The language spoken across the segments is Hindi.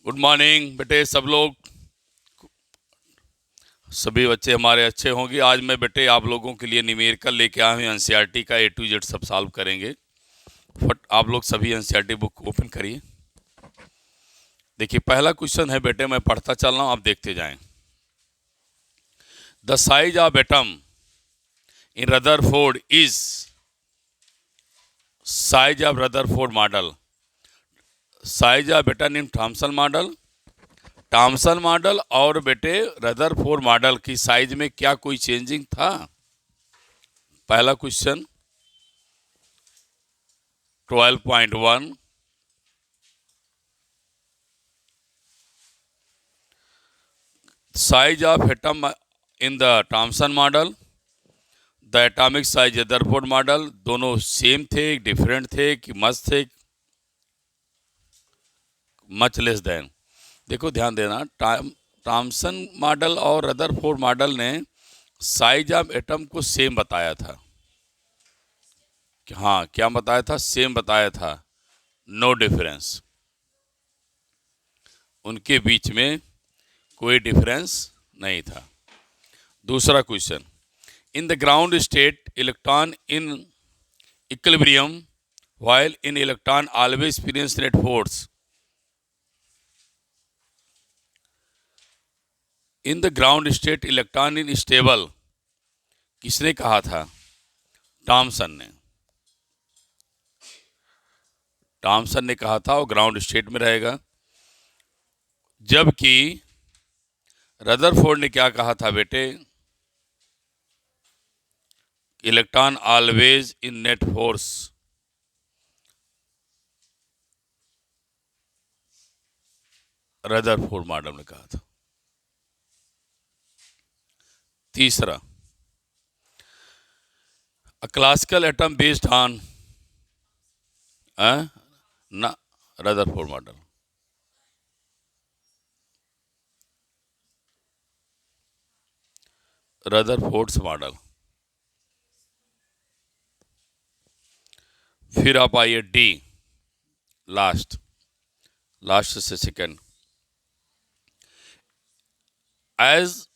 गुड मॉर्निंग बेटे सब लोग। सभी बच्चे हमारे अच्छे होंगे। आज मैं बेटे आप लोगों के लिए न्यूमेरिकल लेके आया हूँ। एनसीईआरटी का A to Z सब सॉल्व करेंगे। फट आप लोग सभी एनसीईआरटी बुक ओपन करिए। देखिए पहला क्वेश्चन है बेटे, मैं पढ़ता चल रहा हूँ, आप देखते जाएं। The size of atom in Rutherford is size of Rutherford model, size of atom in Thompson model, Thompson model और बेटे रदरफोर्ड मॉडल की साइज में क्या कोई चेंजिंग था? पहला question 12.1, size of atom in the Thomson model, the atomic size Rutherford model, दोनों सेम थे, डिफरेंट थे कि मच थे, मच लेस देन? देखो ध्यान देना, थॉमसन मॉडल और रदरफोर्ड मॉडल ने साइज ऑफ एटम को सेम बताया था कि हाँ, क्या बताया था? सेम बताया था, नो डिफरेंस। उनके बीच में कोई डिफरेंस नहीं था। दूसरा question, in the ground state electron in equilibrium while in electron always experience net force. In the ground state electron in stable, किसने कहा था? थॉमसन ने। थॉमसन ने कहा था वो ग्राउंड स्टेट में रहेगा। जबकि रदरफोर्ड ने क्या कहा था बेटे? Electron always in net force. Rutherford model ने कहा था। तीसरा, a classical atom based on ना रदरफोर्ड मॉडल। Rutherford's model. फिर आप आइए डी, लास्ट से second. As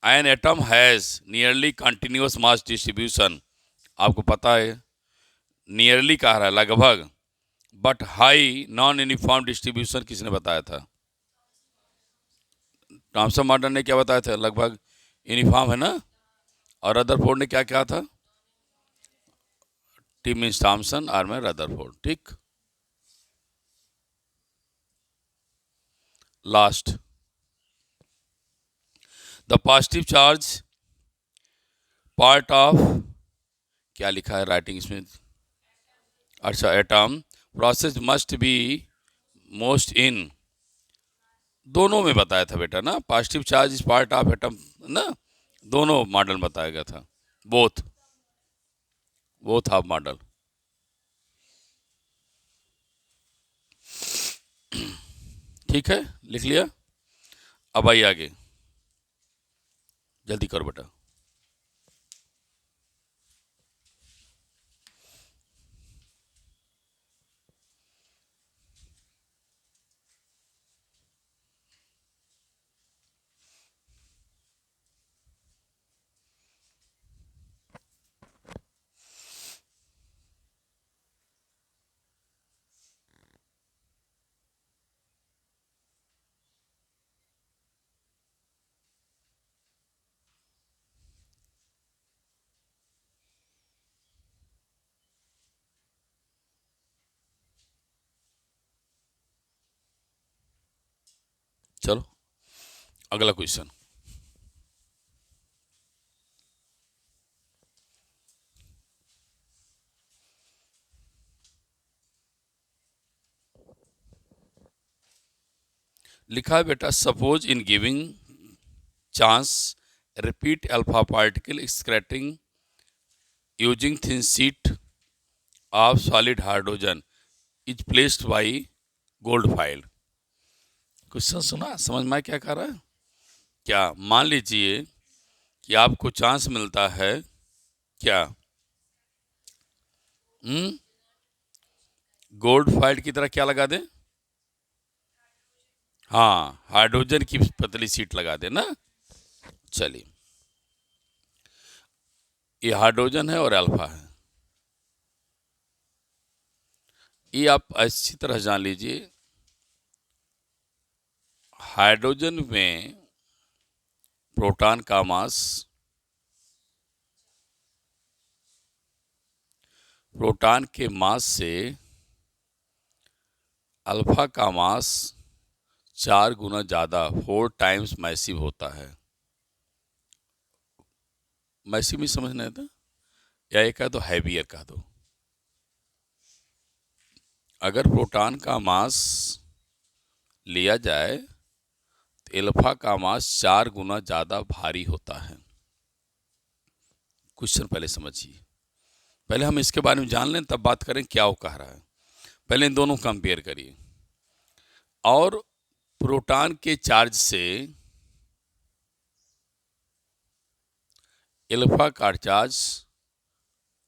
an atom has nearly continuous mass distribution, आपको पता है नियरली कह रहा है, लगभग, but high non uniform distribution किसने बताया था? थॉमसन मॉडल ने क्या बताया था? लगभग यूनिफॉर्म है ना। और रदरफोर्ड ने क्या कहा था? टी मीन्स थॉमसन, आर में रदरफोर्ड। ठीक। Last, the positive charge part of, क्या लिखा है राइटिंग इसमें? अच्छा, atom process must be most in, दोनों में बताया था बेटा ना। Positive charge is part of atom ना, दोनों मॉडल बताया गया था। Both both of model. ठीक है, लिख लिया। अब आइए आगे, जल्दी करो बेटा। चलो अगला क्वेश्चन। लिखा है बेटा, suppose in giving chance repeat alpha particle scattering using thin sheet of solid hydrogen is placed by gold file. Question सुना, समझ में क्या कर रहा है? क्या मान लीजिए कि आपको चांस मिलता है, क्या गोल्ड फाइल की तरह क्या लगा दें? हाँ, हाइड्रोजन की पतली सीट लगा देना। चलिए, ये हाइड्रोजन है और अल्फा है। ये आप अच्छी तरह जान लीजिए, हाइड्रोजन में प्रोटॉन का मास, प्रोटॉन के मास से अल्फा का मास 4 गुना ज़्यादा, 4 टाइम्स मैसिव होता है। मैसिव में समझना है था, या एक कह दो हैवियर कह दो। अगर प्रोटॉन का मास लिया जाए तो अल्फा का मास 4 गुना ज़्यादा भारी होता है। क्वेश्चन पहले समझिए, पहले हम इसके बारे में जान लें, तब बात करें क्या वो कह रहा है। पहले इन दोनों कंपेयर करिए। और प्रोटॉन के चार्ज से अल्फा का चार्ज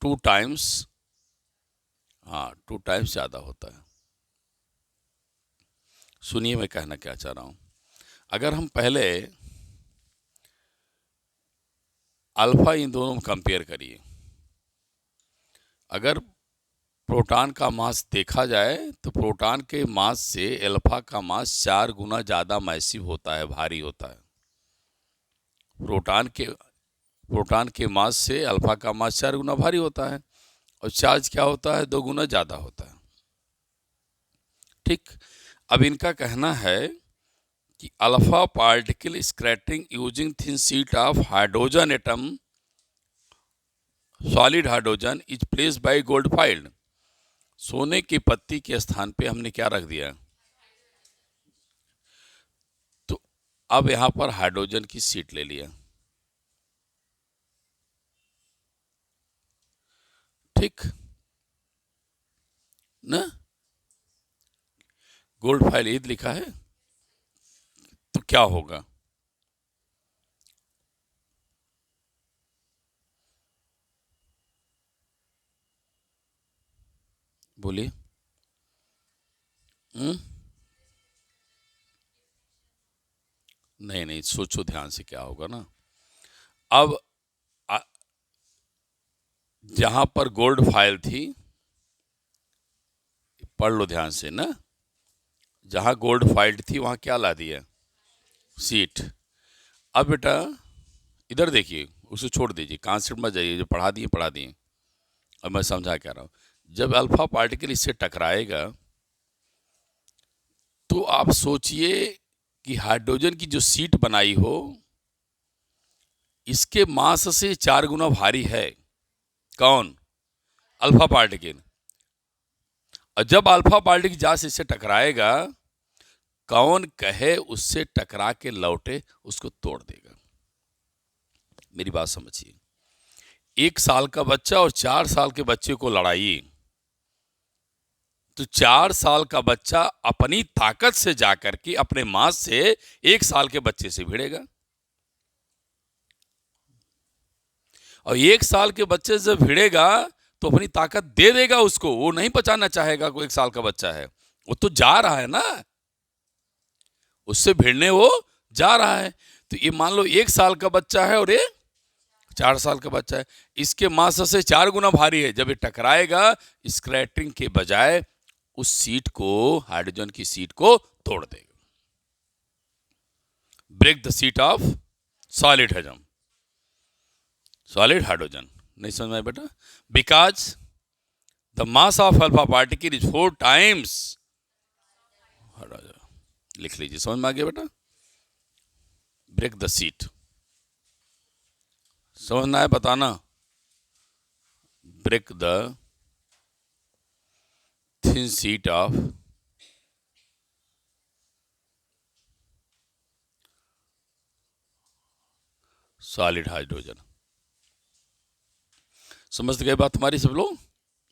2 टाइम्स, हाँ 2 टाइम्स ज़्यादा होता है। सुनिए मैं कहना क्या चाह रहा हूँ। अगर हम पहले अल्फा इन दोनों में कंपेयर करिए, अगर प्रोटॉन का मास देखा जाए तो प्रोटॉन के मास से अल्फा का मास 4 गुना ज़्यादा मैसिव होता है, भारी होता है। प्रोटॉन के मास से अल्फा का मास 4 गुना भारी होता है, और चार्ज क्या होता है, 2 गुना ज़्यादा होता है। ठीक, अब इनका कहना है कि alpha particle scattering using thin sheet of hydrogen atom, solid hydrogen is place by gold foil. सोने की पत्ती के स्थान पे हमने क्या रख दिया, तो अब यहां पर हाइड्रोजन की सीट ले लिया। ठीक ना, गोल्डफाइल ईद लिखा है, तो क्या होगा, बोलिए। हम्म, नहीं नहीं, सोचो ध्यान से क्या होगा ना। अब आ- जहां पर गोल्ड फाइल थी, पढ़ लो ध्यान से ना, जहां गोल्ड फाइल थी वहां क्या ला दिया, सीट। अब बेटा इधर देखिए, उसे छोड़ दीजिए, कॉन्सेप्ट में जाइए, जो पढ़ा दिए पढ़ा दिए। अब मैं समझा क्या रहा हूँ। जब अल्फा पार्टिकल इससे टकराएगा, तो आप सोचिए कि हाइड्रोजन की जो सीट बनाई हो, इसके मास से 4 गुना भारी है। कौन, अल्फा पार्टिकल। और जब अल्फा पार्टिकल जहां से इससे टकराएगा, कौन कहे उससे टकरा के लौटे, उसको तोड़ देगा। मेरी बात समझिए, 1 साल का बच्चा और 4 साल के बच्चे को लड़ाई, तो 4 साल का बच्चा अपनी ताकत से जाकर के अपने मास से 1 साल के बच्चे से भिड़ेगा, और 1 साल के बच्चे से भिड़ेगा तो अपनी ताकत दे देगा उसको। वो नहीं बचाना चाहेगा, कोई 1 साल का बच्चा है, वो तो जा रहा है ना, उससे भिड़ने वो जा रहा है। तो ये मान लो 1 साल का बच्चा है और ये 4 साल का बच्चा है, इसके मास से 4 गुना भारी है। जब ये टकराएगा, स्क्रैटिंग के बजाय उस सीट को, हाइड्रोजन की सीट को तोड़ देगा। Break the sheet of solid hydrogen, solid hydrogen. नहीं समझ में आया बेटा, because the mass of alpha particle is 4 times, लिख लीजिए, समझ में आ गया बेटा। ब्रेक द सीट, समझना है, बताना। Break the thin sheet of solid hydrogen. समझ गए बात हमारी सब लोग,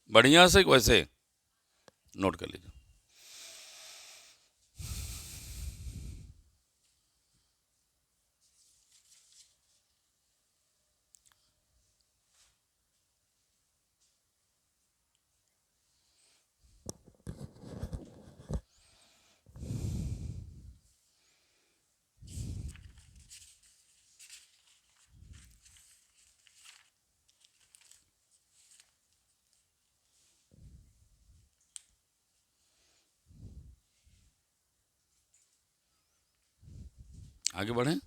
बढ़िया से वैसे नोट कर लीजिए। आगे बढ़ें,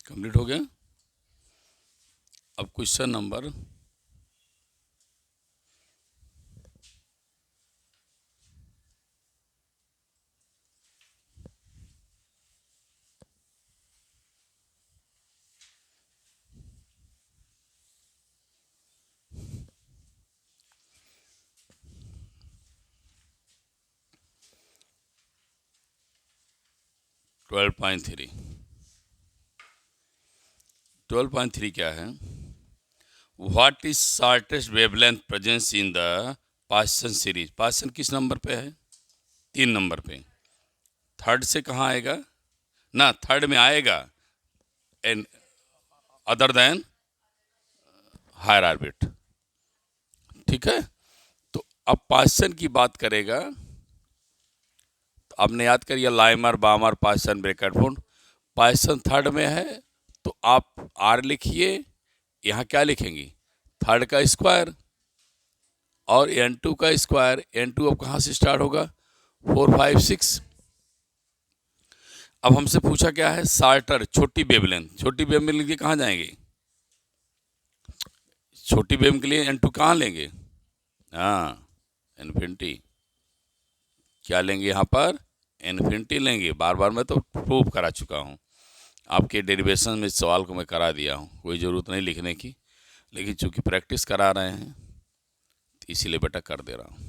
कंप्लीट हो गया। अब क्वेश्चन नंबर 12.3। 12.3 क्या है? What is shortest wavelength presence in the Paschen series? Paschen किस नंबर पे है? 3 नंबर पे। थर्ड से कहाँ आएगा ना? थर्ड में आएगा an other than higher orbit. ठीक है, तो अब पास्सन की बात करेगा तो आपने याद करिए लाइमर, बामर, पास्सन, ब्रैकेटफोर्ड। पास्सन थर्ड में है तो आप आर लिखिए, यहाँ क्या लिखेंगी? थर्ड का स्क्वायर और n2 का स्क्वायर। n2 अब कहाँ से स्टार्ट होगा? 4, 5, 6। अब हमसे पूछा क्या है? शार्टर, छोटी वेवलेंथ। छोटी वेवलेंथ के लिए कहाँ जाएंगे? छोटी वेवलेंथ के लिए n2 कहाँ लेंगे? हाँ, इन्फिनिटी। क्या लेंगे यहाँ पर? इन्फिनिटी लेंगे। बार बार मैं तो प्रूव करा चुका हूँ, आपके डेरिवेशन में सवाल को मैं करा दिया हूँ, कोई ज़रूरत नहीं लिखने की, लेकिन चूंकि प्रैक्टिस करा रहे हैं तो इसीलिए बेटा कर दे रहा हूँ।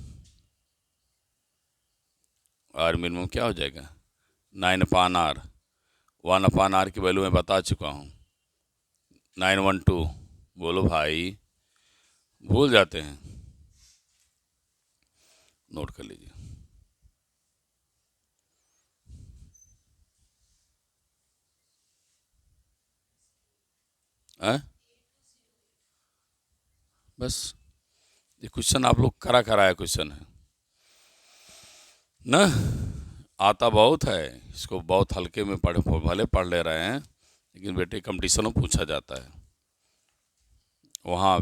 आर मिनिमम क्या हो जाएगा? 9/r। 1/r की वैल्यू मैं बता चुका हूँ, 912। बोलो भाई, भूल जाते हैं, नोट कर लीजिए। बस ये क्वेश्चन आप लोग करा कराया क्वेश्चन है ना, आता बहुत है, इसको बहुत हल्के में भले पढ़ ले रहे हैं, लेकिन बेटे कंपटीशन में पूछा जाता है, वहाँ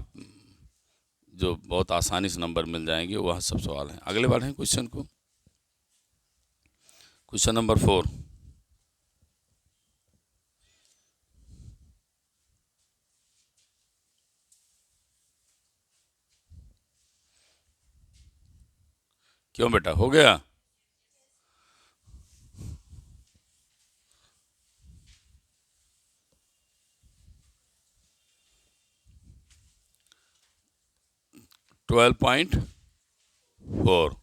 जो बहुत आसानी से नंबर मिल जाएंगे वहाँ सब सवाल हैं। अगले बढ़ें क्वेश्चन को। Question number 4। क्यों बेटा, हो गया? Twelve point 4।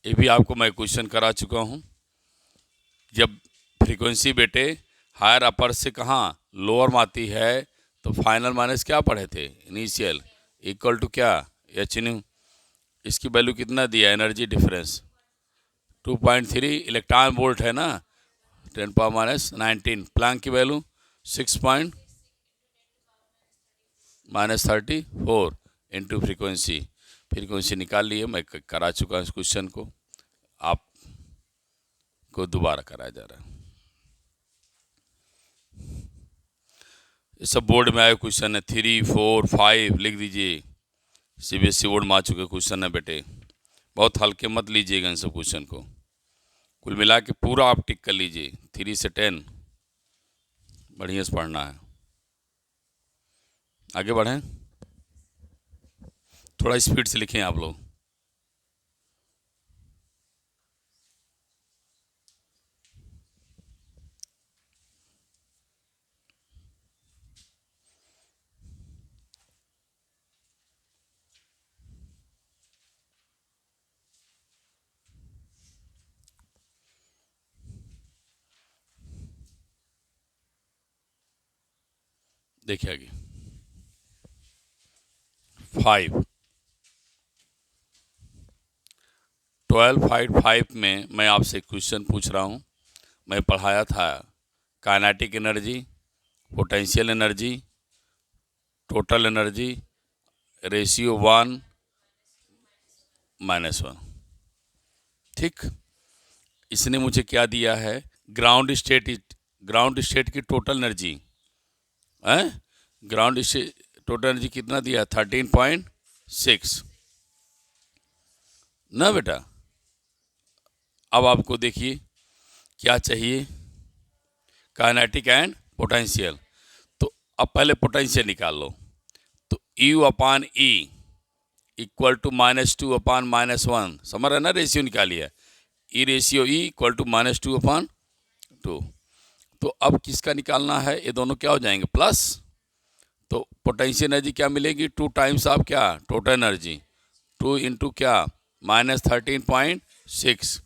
ये भी आपको मैं क्वेश्चन करा चुका हूँ। जब फ्रीक्वेंसी बेटे हायर अपर से कहाँ लोअर में आती है तो फाइनल माइनस क्या पढ़े थे? इनिशियल इक्वल टू क्या? H new. इसकी वैल्यू कितना दिया? एनर्जी डिफरेंस 2.3 इलेक्ट्रॉन वोल्ट है ना, 10⁻⁻19। प्लैंक की वैल्यू 6⁻34 इंटू फ्रीक्वेंसी। फ्रीक्वेंसी निकाल लिए, मैं करा चुका हूँ इस क्वेश्चन को, आपको दोबारा कराया जा रहा है। ये सब बोर्ड में आए क्वेश्चन है, 3, 4, 5 लिख दीजिए। CBSE बोर्ड में आ चुके क्वेश्चन है बेटे, बहुत हल्के मत लीजिएगा इन सब क्वेश्चन को। कुल मिला के पूरा आप टिक कर लीजिए, 3 से 10 बढ़िया से पढ़ना है। आगे बढ़ें, थोड़ा स्पीड से लिखें आप लोग। देखिए आगे 5 12.5 में मैं आपसे क्वेश्चन पूछ रहा हूँ। मैं पढ़ाया था kinetic energy, potential energy, total energy, ratio 1-1। ठीक, इसने मुझे क्या दिया है? ग्राउंड स्टेट की टोटल एनर्जी है। ग्राउंड स्टेट टोटल एनर्जी कितना दिया? 13.6 ना बेटा। अब आपको देखिए क्या चाहिए, काइनेटिक एंड पोटेंशियल। तो अब पहले पोटेंशियल निकाल लो। तो U upon E equal to -2/-1, समझ रहे ना, रेशियो निकालिए। E ratio E equal to -2/2। तो अब किसका निकालना है, ये दोनों क्या हो जाएंगे, प्लस। तो पोटेंशियल एनर्जी क्या मिलेगी, 2 टाइम्स ऑफ क्या, टोटल एनर्जी, 2 इंटू क्या, -13.6।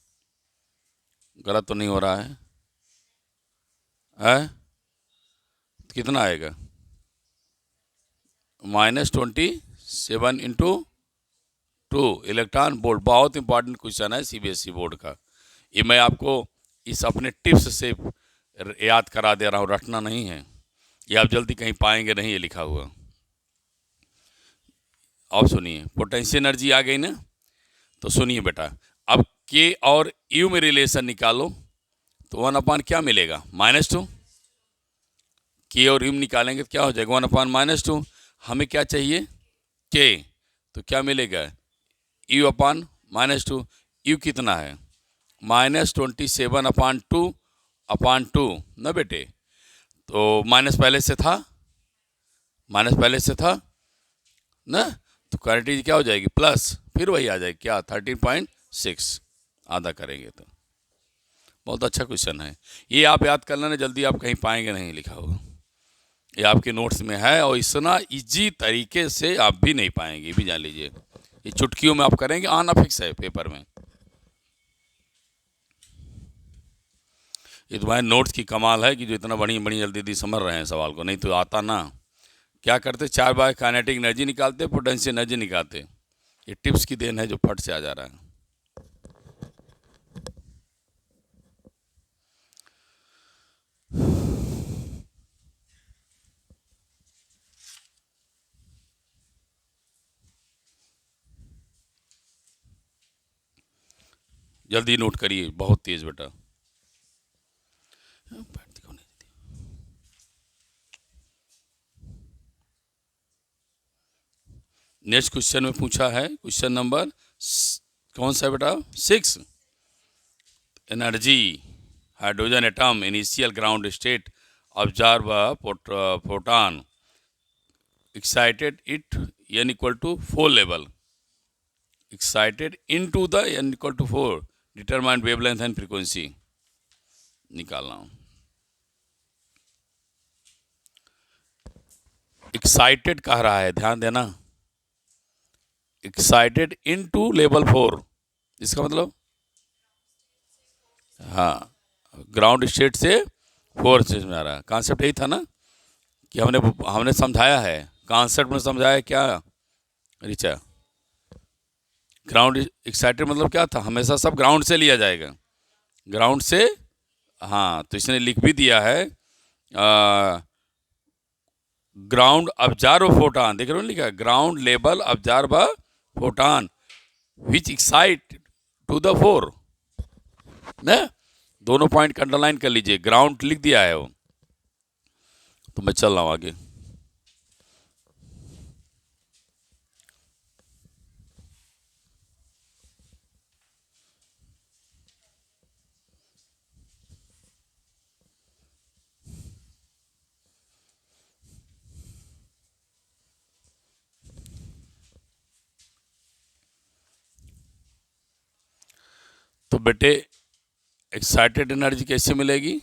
गलत तो नहीं हो रहा है? कितना आएगा, -27 इंटू 2 इलेक्ट्रॉन वोल्ट। बहुत इंपॉर्टेंट क्वेश्चन है सीबीएसई बोर्ड का। ये मैं आपको इस अपने टिप्स से याद करा दे रहा हूँ, रटना नहीं है। ये आप जल्दी कहीं पाएंगे नहीं, ये लिखा हुआ। अब सुनिए, पोटेंशियल एनर्जी आ गई ना, तो सुनिए बेटा, अब के और यू में रिलेशन निकालो। तो 1 क्या मिलेगा, -2। के और यू निकालेंगे तो क्या हो जाएगा, 1/-2। हमें क्या चाहिए, के। तो क्या मिलेगा, यू अपान -2। यू कितना है, -27/2 ना बेटे। तो माइनस पहले से था, ना। तो क्वांटिटी क्या हो जाएगी, प्लस, फिर वही आ जाएगी क्या, 13.6। आधा करेंगे तो। बहुत अच्छा क्वेश्चन है ये, आप याद कर लेना, जल्दी आप कहीं पाएंगे नहीं लिखा होगा। ये आपके नोट्स में है, और इतना इजी तरीके से आप भी नहीं पाएंगे, भी जान लीजिए। ये चुटकियों में आप करेंगे, आना फिक्स है पेपर में। ये तुम्हारे नोट्स की कमाल है कि जो इतना बड़ी बड़ी जल्दी समझ रहे हैं सवाल को, नहीं तो आता ना। क्या करते, 4 बार काइनेटिक एनर्जी निकालते, पोटेंशियल एनर्जी निकालते। ये टिप्स की देन है जो फट से आ जा रहा है। जल्दी नोट करिए, बहुत तेज बेटा। नेक्स्ट क्वेश्चन में पूछा है, क्वेश्चन नंबर कौन सा है बेटा, 6। Energy hydrogen atom initial ground state observe photon excited it n equal to 4 level, excited into the n equal to 4, determine wavelength and frequency निकालना हूँ। एक्साइटेड कह रहा है, ध्यान देना, एक्साइटेड इनटू लेवल 4, इसका मतलब, हाँ, ग्राउंड स्टेट से 4 स्टेज में आ रहा है। कॉन्सेप्ट यही था ना कि हमने समझाया है, कॉन्सेप्ट में समझाया क्या रिचा। ग्राउंड एक्साइटेड मतलब क्या था, हमेशा सब ग्राउंड से लिया जाएगा, ग्राउंड से। हाँ, तो इसने लिख भी दिया है, ग्राउंड ऑब्जर्व फोटॉन, देख रहे हो लिखा है, ground level observe photon which excite to the 4 ना। दोनों पॉइंट का अंडरलाइन कर लीजिए, ग्राउंड लिख दिया है वो। तो मैं चल रहा हूँ आगे। तो बेटे एक्साइटेड एनर्जी कैसे मिलेगी,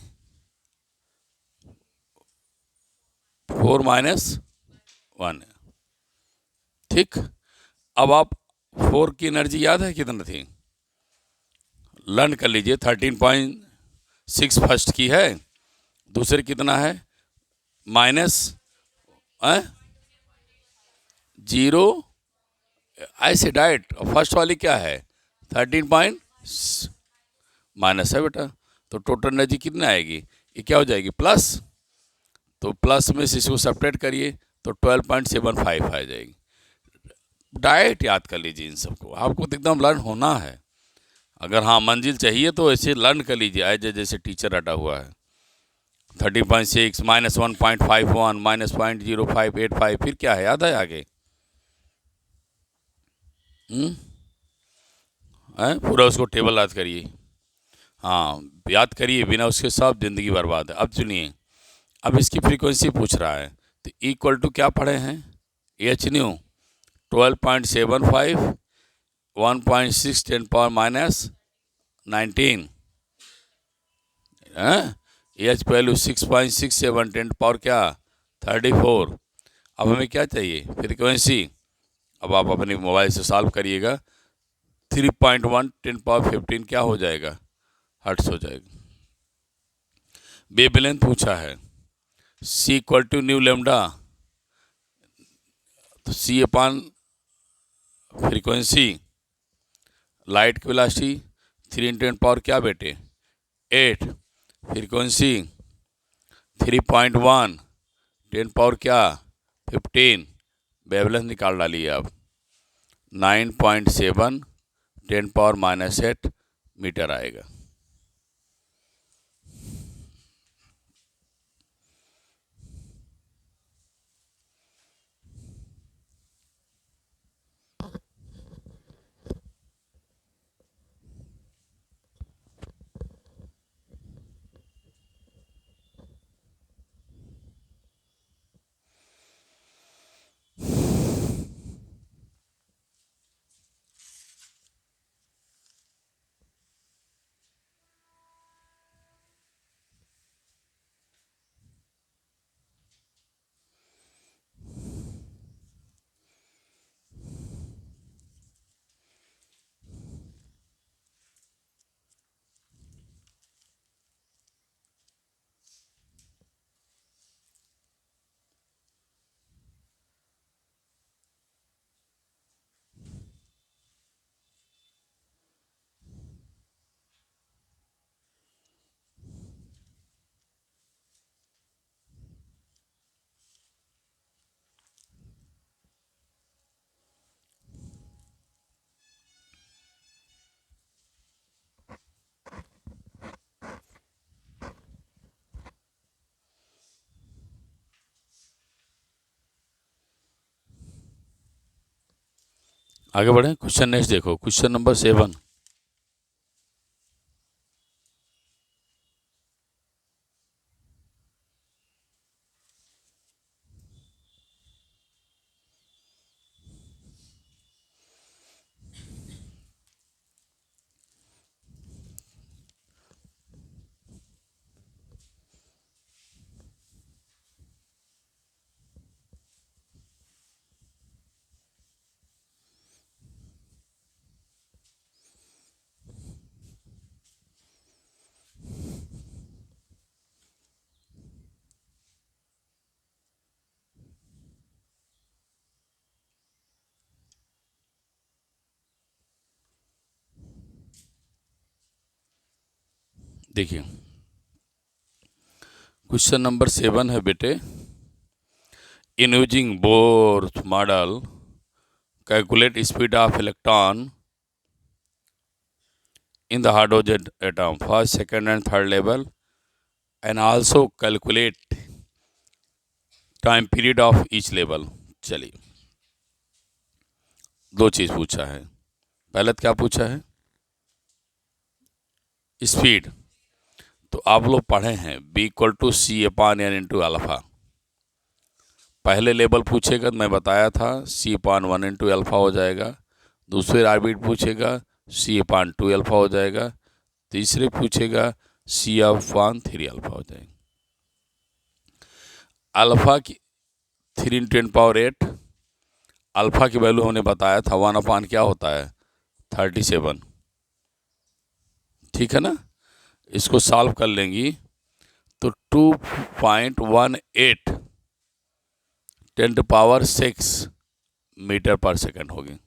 4 - 1, ठीक। अब आप 4 की एनर्जी याद है कितना थी, लर्न कर लीजिए। 13.6 फर्स्ट की है, दूसरे कितना है, माइनस 0, ऐसे डाइट। और फर्स्ट वाली क्या है, 13 पॉइंट माइनस है बेटा। तो टोटल एनर्जी कितना आएगी, ये क्या हो जाएगी, प्लस। तो प्लस में से इसको सब्ट्रैक्ट करिए तो 12.75 आ जाएगी। डाइट याद कर लीजिए इन सबको, आपको तो एकदम लर्न होना है। अगर हाँ मंजिल चाहिए तो ऐसे लर्न कर लीजिए, एज जैसे टीचर रटा हुआ है। 13.6 -1.51 -0.0585, फिर क्या है, याद है आगे, पूरा उसको टेबल याद करिए। हाँ, याद करिए, बिना उसके सब ज़िंदगी बर्बाद है। अब सुनिए, अब इसकी फ्रीक्वेंसी पूछ रहा है, तो इक्वल टू क्या पढ़े हैं, एच न्यू 12.75 1.6 10⁻⁻19 एच वैल्यू 6.67 10 क्या 34। अब हमें क्या चाहिए, फ्रीक्वेंसी। अब आप अपने मोबाइल से सॉल्व करिएगा। 3.1 10⁻15 क्या हो जाएगा, हर्ट्स हो जाएगा। वेवलेंथ पूछा है, सी इक्वल टू न्यू लेमडा, तो सी अपान फ्रीक्वेंसी, लाइट की वेलोसिटी 3 × 10 क्या बेटे 8, फ्रीक्वेंसी 3.1 10 क्या 15, वेवलेंथ निकाल डालिए आप 9.7 10⁻⁻8 मीटर आएगा। आगे बढ़ें, क्वेश्चन नेक्स्ट देखो, क्वेश्चन नंबर 7। देखिए, क्वेश्चन नंबर 7 है बेटे, in using Bohr's model calculate speed of electron in the hydrogen atom first, second and third level, and also calculate time period of each level। चलिए, दो चीज पूछा है। पहले क्या पूछा है, स्पीड। तो आप लोग पढ़े हैं B = C/N × अल्फा। पहले लेवल पूछेगा तो मैं बताया था C/1 × अल्फा हो जाएगा। दूसरे ऑर्बिट पूछेगा C/2 अल्फा हो जाएगा। तीसरे पूछेगा C/3 अल्फा हो जाएगा। अल्फा की 3 × 10⁸, अल्फा की वैल्यू हमने बताया था 1/, क्या होता है 37। ठीक है ना, इसको सॉल्व कर लेंगी तो 2.18 10⁻6 मीटर पर सेकंड होगी।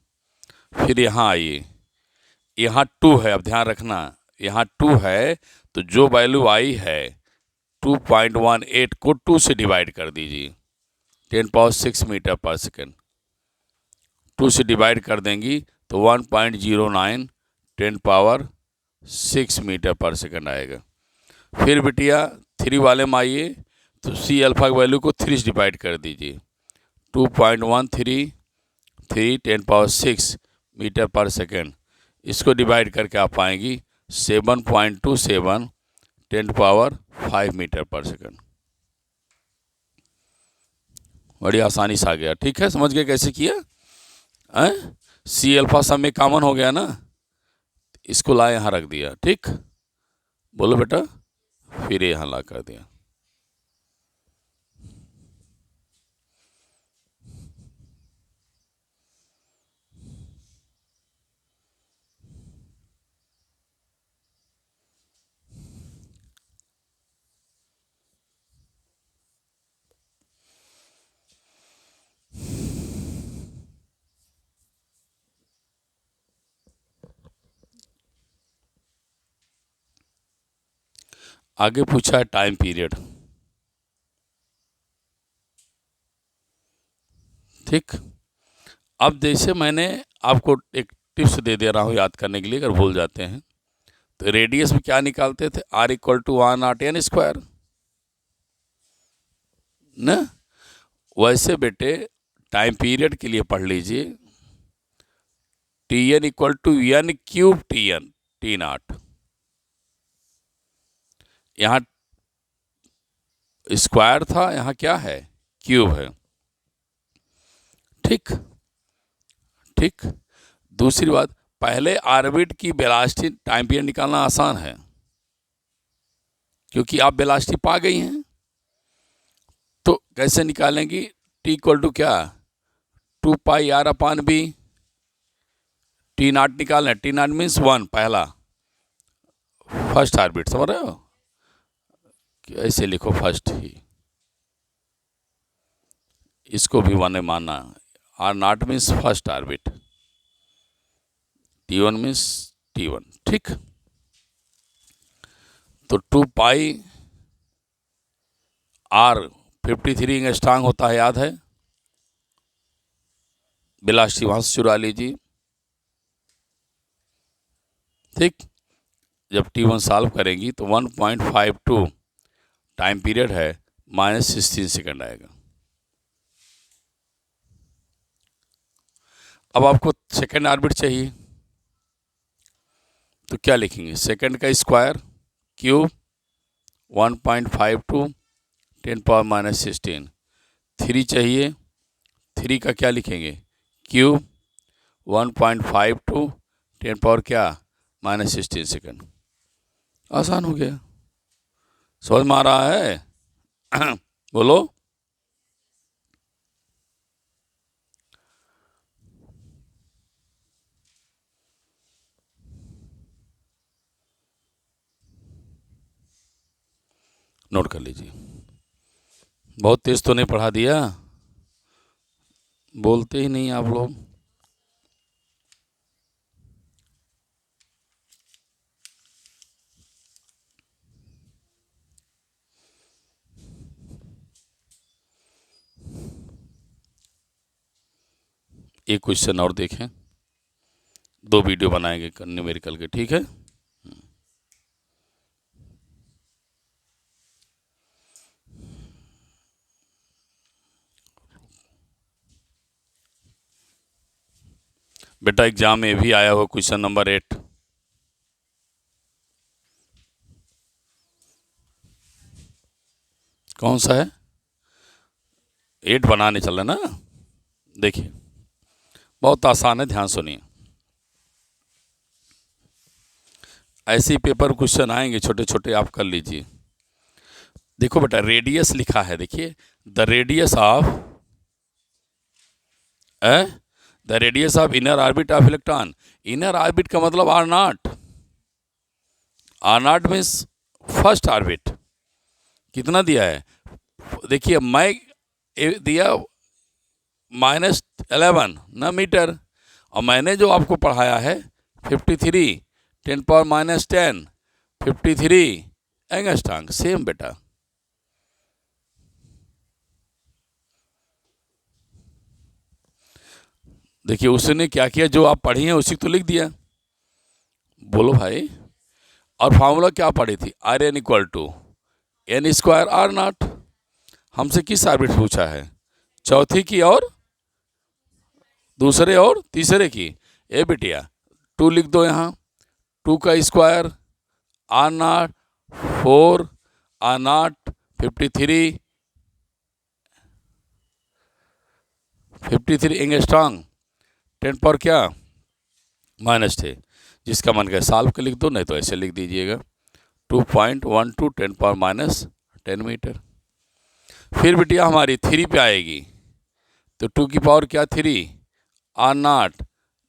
फिर यहाँ आइए, यहाँ 2 है, अब ध्यान रखना यहाँ 2 है, तो जो वैल्यू आई है 2.18 को 2 से डिवाइड कर दीजिए, 10⁻6 मीटर पर सेकंड। 2 से डिवाइड कर देंगी तो 1.09 10⁻6 मीटर पर सेकंड आएगा। फिर बिटिया 3 वाले में आइए, तो C अल्फा की वैल्यू को 3 से डिवाइड कर दीजिए, 2.133 10⁻6 मीटर पर सेकंड। इसको डिवाइड करके आप पाएंगी 7.27 10⁵ मीटर पर सेकंड। बड़ी आसानी से आ गया। ठीक है, समझ गए कैसे किया है। सी अल्फा सब में कॉमन हो गया ना, इसको ला यहाँ रख दिया। ठीक, बोलो बेटा, फिर यहाँ ला कर दिया। आगे पूछा है टाइम पीरियड। ठीक, अब जैसे मैंने आपको एक टिप्स दे दे रहा हूँ याद करने के लिए, अगर भूल जाते हैं तो रेडियस में क्या निकालते थे, R=1/n²। ना, वैसे बेटे टाइम पीरियड के लिए पढ़ लीजिए, Tn=n³ T0। यहाँ स्क्वायर था, यहाँ क्या है, क्यूब है। ठीक ठीक, दूसरी बात, पहले ऑर्बिट की वेलोसिटी टाइम पीरियड निकालना आसान है, क्योंकि आप वेलोसिटी पा गई हैं। तो कैसे निकालेंगी, T= क्या, 2πr/b। T0 निकालना है, T0 मीन्स 1, पहला फर्स्ट ऑर्बिट, समझ रहे हो, ऐसे लिखो फर्स्ट ही, इसको भी 1 मानना। R0 means first orbit, T1 means T1। ठीक, तो 2πr 53 एंगस्ट्रॉम होता है, याद है। वेलोसिटी वहां से चुरा लीजिए। ठीक, जब T1 सॉल्व करेंगी तो 1.52 टाइम पीरियड है, -16 सेकंड आएगा। अब आपको सेकंड ऑर्बिट चाहिए, तो क्या लिखेंगे, सेकंड का स्क्वायर क्यूब 1.52 10⁻⁻16। 3 चाहिए, 3 का क्या लिखेंगे, क्यूब 1.52 10⁻क्या?-16 सेकंड। आसान हो गया, समझ में आ रहा है? बोलो। नोट कर लीजिए। बहुत तेज तो नहीं पढ़ा दिया, बोलते ही नहीं आप लोग। एक क्वेश्चन और देखें, 2 वीडियो बनाएंगे न्यूमेरिकल के। ठीक है, बेटा एग्जाम में भी आया हुआ क्वेश्चन नंबर 8। कौन सा है, 8 बनाने चल रहे ना। देखिए बहुत आसान है, ध्यान सुनिए। ऐसे ही पेपर क्वेश्चन आएंगे छोटे छोटे, आप कर लीजिए। देखो बेटा, रेडियस लिखा है, देखिए the radius of inner orbit of electron. Inner orbit का मतलब R0। R0 means first orbit. कितना दिया है, देखिए मैं दिया -11 ना मीटर, और मैंने जो आपको पढ़ाया है 53 10⁻⁻10 53 एंगस्ट्रॉम, सेम बेटा। देखिए उसने क्या किया, जो आप पढ़ी हैं उसी को तो लिख दिया। बोलो भाई, और फार्मूला क्या पढ़ी थी, Rn=n² R0। हमसे किस ऑर्बिट पूछा है, चौथी की और दूसरे और तीसरे की। ए बिटिया 2 लिख दो यहाँ, 2 का square r naught 4, r naught 53 angstrom, 10 power क्या -10, जिसका मन करे सॉल्व कर लिख दो, नहीं तो ऐसे लिख दीजिएगा 2.12 10 पावर -10 मीटर। फिर बिटिया हमारी 3 पे आएगी, तो 2 की पावर क्या 3, आर नॉट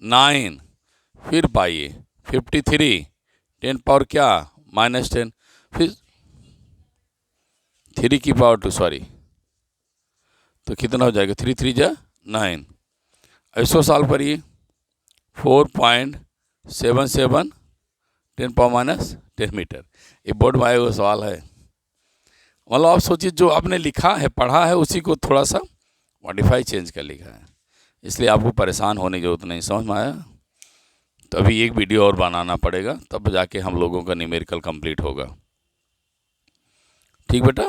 9, फिर पाइए 53 10 पावर क्या -10, फिर 3 की पावर 2, सॉरी, तो कितना हो जाएगा 3 3 जा 9। ऐसो सॉल्व करिए 4.77 10 पावर -10 मीटर। ये बोर्ड में आया हुआ सवाल है। मतलब आप सोचिए जो आपने लिखा है पढ़ा है उसी को थोड़ा सा मॉडिफाई चेंज कर लिखा है, इसलिए आपको परेशान होने की जरूरत नहीं। समझ में आया? तो अभी एक वीडियो और बनाना पड़ेगा, तब जाके हम लोगों का न्यूमेरिकल कंप्लीट होगा। ठीक बेटा?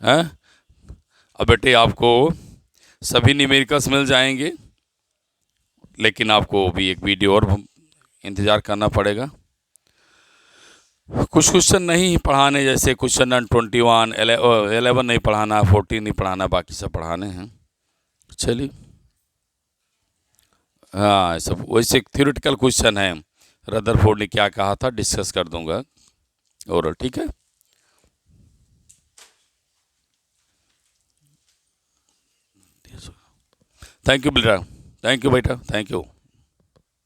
हैं? अब बेटे आपको सभी न्यूमेरिकल्स मिल जाएंगे, लेकिन आपको भी एक वीडियो और इंतज़ार करना पड़ेगा। कुछ क्वेश्चन नहीं पढ़ाने, जैसे क्वेश्चन नंबर 21, 11 नहीं पढ़ाना, 14 नहीं पढ़ाना, बाकी सब पढ़ाने हैं। चलिए, हाँ सब वैसे थ्योरेटिकल क्वेश्चन है, रदरफोर्ड ने क्या कहा था डिस्कस कर दूंगा ओरल। ठीक है? थैंक यू बेटा, थैंक यू बेटा, थैंक यू।